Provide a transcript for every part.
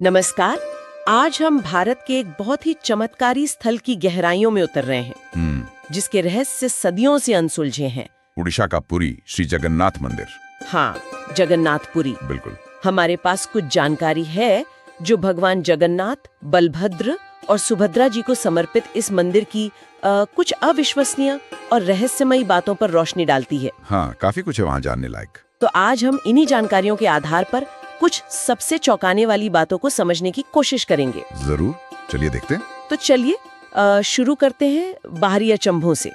नमस्कार। आज हम भारत के एक बहुत ही चमत्कारी स्थल की गहराइयों में उतर रहे हैं, जिसके रहस्य सदियों से अनसुलझे हैं। उड़ीसा का पुरी श्री जगन्नाथ मंदिर। हाँ, जगन्नाथपुरी। बिल्कुल। हमारे पास कुछ जानकारी है जो भगवान जगन्नाथ, बलभद्र और सुभद्रा जी को समर्पित इस मंदिर की कुछ अविश्वसनीय और रहस्यमयी बातों पर रोशनी डालती है। हाँ, काफी कुछ है वहाँ जानने लायक। तो आज हम इन्हीं जानकारियों के आधार पर कुछ सबसे चौंकाने वाली बातों को समझने की कोशिश करेंगे। जरूर, चलिए देखते हैं। तो चलिए शुरू करते हैं बाहरी अचंभों से।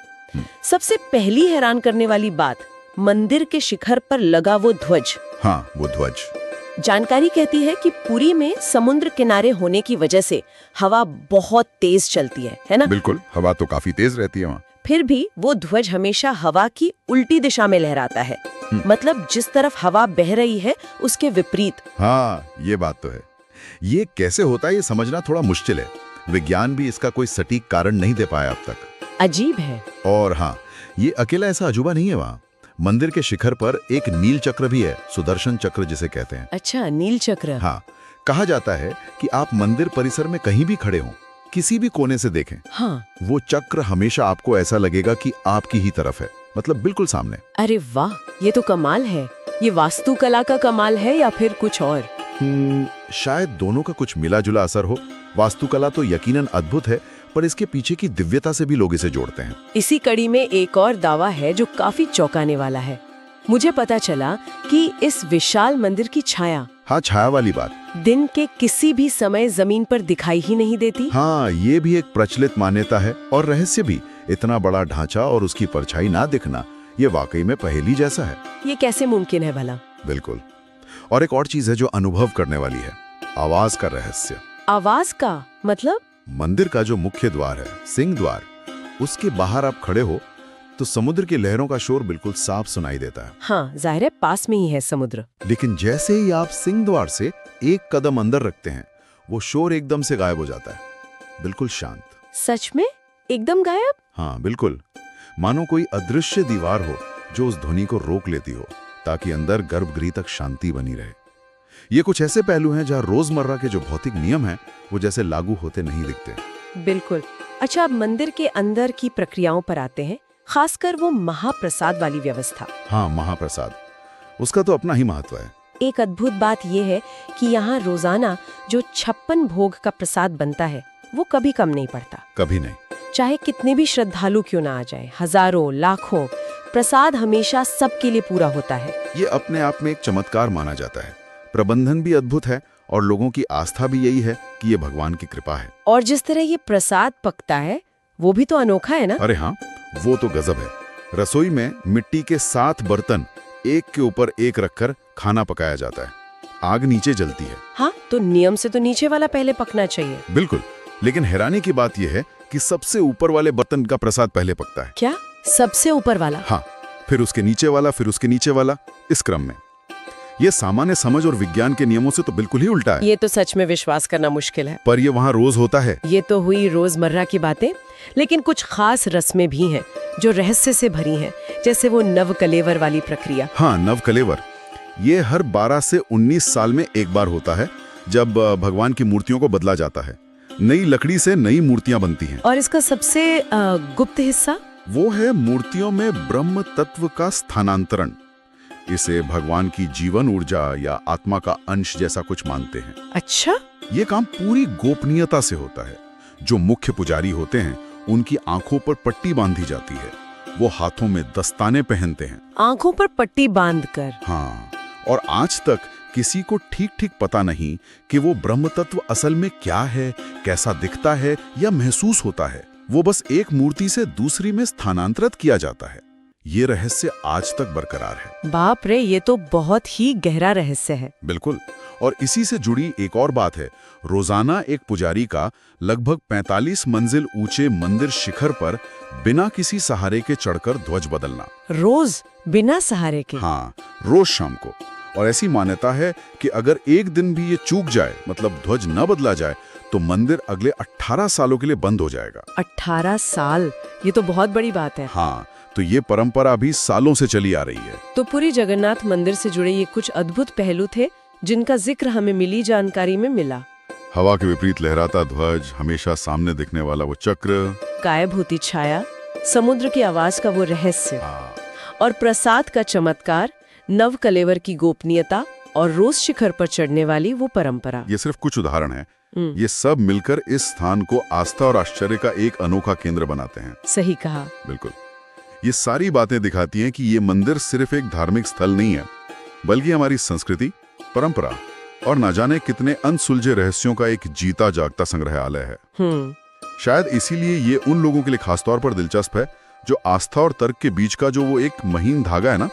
सबसे पहली हैरान करने वाली बात, मंदिर के शिखर पर लगा वो ध्वज। हाँ, वो ध्वज। जानकारी कहती है कि पुरी में समुद्र किनारे होने की वजह से हवा बहुत तेज चलती है ना? बिल्कुल, हवा तो काफी तेज रहती है वहाँ। फिर भी वो ध्वज हमेशा हवा की उल्टी दिशा में लहराता है। मतलब जिस तरफ हवा बह रही है उसके विपरीत। हाँ, ये बात तो है। ये कैसे होता है ये समझना थोड़ा मुश्किल है। विज्ञान भी इसका कोई सटीक कारण नहीं दे पाया अब तक। अजीब है। और हाँ, ये अकेला ऐसा अजूबा नहीं है वहाँ। मंदिर के शिखर पर एक नील चक्र भी है, सुदर्शन चक्र जिसे कहते हैं। अच्छा, नील चक्र। हाँ, कहा जाता है कि आप मंदिर परिसर में कहीं भी खड़े हों, किसी भी कोने से देखें, हाँ, वो चक्र हमेशा आपको ऐसा लगेगा कि आपकी ही तरफ है, मतलब बिल्कुल सामने। अरे वाह, ये तो कमाल है। ये वास्तुकला का कमाल है या फिर कुछ और? शायद दोनों का कुछ मिला जुला असर हो। वास्तुकला तो यकीनन अद्भुत है, पर इसके पीछे की दिव्यता से भी लोग इसे जोड़ते हैं। इसी कड़ी में एक और दावा है जो काफी चौंकाने वाला है। मुझे पता चला कि इस विशाल मंदिर की छाया, हाँ, छाया वाली बात, दिन के किसी भी समय जमीन पर दिखाई ही नहीं देती। हाँ, ये भी एक प्रचलित मान्यता है और रहस्य भी। इतना बड़ा ढांचा और उसकी परछाई ना दिखना, ये वाकई में पहेली जैसा है। ये कैसे मुमकिन है भला? बिल्कुल। और एक और चीज है जो अनुभव करने वाली है, आवाज का रहस्य। आवाज का मतलब? मंदिर का जो मुख्य द्वार है, सिंह द्वार, उसके बाहर आप खड़े हो तो समुद्र की लहरों का शोर बिल्कुल साफ सुनाई देता है। हाँ, जाहिर है, पास में ही है समुद्र। लेकिन जैसे ही आप सिंह द्वार से एक कदम अंदर रखते हैं, वो शोर एकदम से गायब हो जाता है, बिल्कुल शांत। सच में? एकदम गायब? हाँ, बिल्कुल। मानो कोई अदृश्य दीवार हो जो उस ध्वनि को रोक लेती हो, ताकि अंदर गर्भगृह तक शांति बनी रहे। ये कुछ ऐसे पहलू हैं जहाँ रोजमर्रा के जो भौतिक नियम हैं, वो जैसे लागू होते नहीं दिखते। बिल्कुल। अच्छा, अब मंदिर के अंदर की प्रक्रियाओं पर आते हैं, खासकर वो महाप्रसाद वाली व्यवस्था। हाँ, महाप्रसाद, उसका तो अपना ही महत्व है। एक अद्भुत बात यह है कि यहाँ रोजाना जो 56 भोग का प्रसाद बनता है, वो कभी कम नहीं पड़ता। कभी नहीं। चाहे कितने भी श्रद्धालु क्यों ना आ जाए, हजारों लाखों, प्रसाद हमेशा सबके लिए पूरा होता है। ये अपने आप में एक चमत्कार माना जाता है। प्रबंधन भी अद्भुत है और लोगों की आस्था भी यही है कि ये भगवान की कृपा है। और जिस तरह ये प्रसाद पकता है वो भी तो अनोखा है ना? अरे हाँ, वो तो गजब है। रसोई में मिट्टी के 7 बर्तन एक के ऊपर एक रखकर खाना पकाया जाता है। आग नीचे जलती है। हाँ, तो नियम से तो नीचे वाला पहले पकना चाहिए। बिल्कुल, लेकिन हैरानी की बात यह है कि सबसे ऊपर वाले बर्तन का प्रसाद पहले पकता है। क्या? सबसे ऊपर वाला? हाँ, फिर उसके नीचे वाला, फिर उसके नीचे वाला, इस क्रम में। ये सामान्य समझ और विज्ञान के नियमों से तो बिल्कुल ही उल्टा है। ये तो सच में विश्वास करना मुश्किल है, पर ये वहाँ रोज होता है। ये तो हुई रोजमर्रा की बातें, लेकिन कुछ खास रस्में भी हैं जो रहस्य से भरी हैं, जैसे वो नवकलेवर वाली प्रक्रिया। हाँ, नवकलेवर, ये हर 12 से 19 साल में एक बार होता है, जब भगवान की मूर्तियों को बदला जाता है। नई लकड़ी से नई मूर्तियां बनती हैं। और इसका सबसे गुप्त हिस्सा वो है मूर्तियों में ब्रह्म तत्व का स्थानांतरण। इसे भगवान की जीवन ऊर्जा या आत्मा का अंश जैसा कुछ मानते हैं। अच्छा, ये काम पूरी गोपनीयता से होता है। जो मुख्य पुजारी होते हैं, उनकी आंखों पर पट्टी बांधी जाती है। वो हाथों में दस्ताने पहनते हैं। आंखों पर पट्टी बांधकर? हाँ, और आज तक किसी को ठीक ठीक पता नहीं कि वो ब्रह्म तत्व असल में क्या है, कैसा दिखता है या महसूस होता है। वो बस एक मूर्ति से दूसरी में स्थानांतरित किया जाता है। ये रहस्य आज तक बरकरार है। बाप रे, ये तो बहुत ही गहरा रहस्य है। बिल्कुल। और इसी से जुड़ी एक और बात है, रोजाना एक पुजारी का लगभग 45 मंजिल ऊंचे मंदिर शिखर पर बिना किसी सहारे के चढ़कर ध्वज बदलना। रोज बिना सहारे के? हाँ, रोज शाम को। और ऐसी मान्यता है कि अगर एक दिन भी ये चूक जाए, मतलब ध्वज न बदला जाए, तो मंदिर अगले 18 सालों के लिए बंद हो जाएगा। 18 साल? ये तो बहुत बड़ी बात है। हाँ, तो ये परंपरा भी सालों से चली आ रही है। तो पुरी जगन्नाथ मंदिर से जुड़े ये कुछ अद्भुत पहलू थे जिनका जिक्र हमें मिली जानकारी में मिला। हवा के विपरीत लहराता ध्वज, हमेशा सामने दिखने वाला वो चक्र। गायब होती छाया, समुद्र की आवाज का वो रहस्य हाँ, और प्रसाद का चमत्कार, नव कलेवर की गोपनीयता और रोज शिखर पर चढ़ने वाली वो परंपरा। ये सिर्फ कुछ उदाहरण हैं। ये सब मिलकर इस स्थान को आस्था और आश्चर्य का एक अनोखा केंद्र बनाते हैं। सही कहा। बिल्कुल। ये सारी बातें दिखाती हैं कि ये मंदिर सिर्फ एक धार्मिक स्थल नहीं है, बल्कि हमारी संस्कृति, परंपरा और न जाने कितने अनसुलझे रहस्यों का एक जीता जागता संग्रहालय है। शायद इसीलिए ये उन लोगों के लिए खासतौर पर दिलचस्प है जो आस्था और तर्क के बीच का जो वो एक महीन धागा है ना,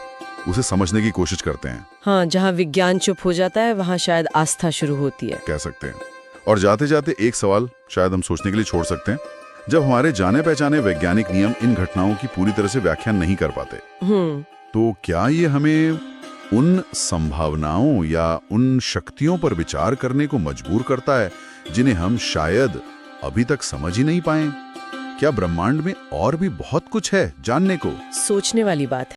उसे समझने की कोशिश करते हैं। हाँ, जहाँ विज्ञान चुप हो जाता है वहाँ शायद आस्था शुरू होती है, कह सकते हैं। और जाते जाते एक सवाल शायद हम सोचने के लिए छोड़ सकते हैं। जब हमारे जाने पहचाने वैज्ञानिक नियम इन घटनाओं की पूरी तरह से व्याख्या नहीं कर पाते, तो क्या ये हमें उन संभावनाओं या उन शक्तियों पर विचार करने को मजबूर करता है जिन्हें हम शायद अभी तक समझ ही नहीं पाए? क्या ब्रह्मांड में और भी बहुत कुछ है जानने को? सोचने वाली बात है।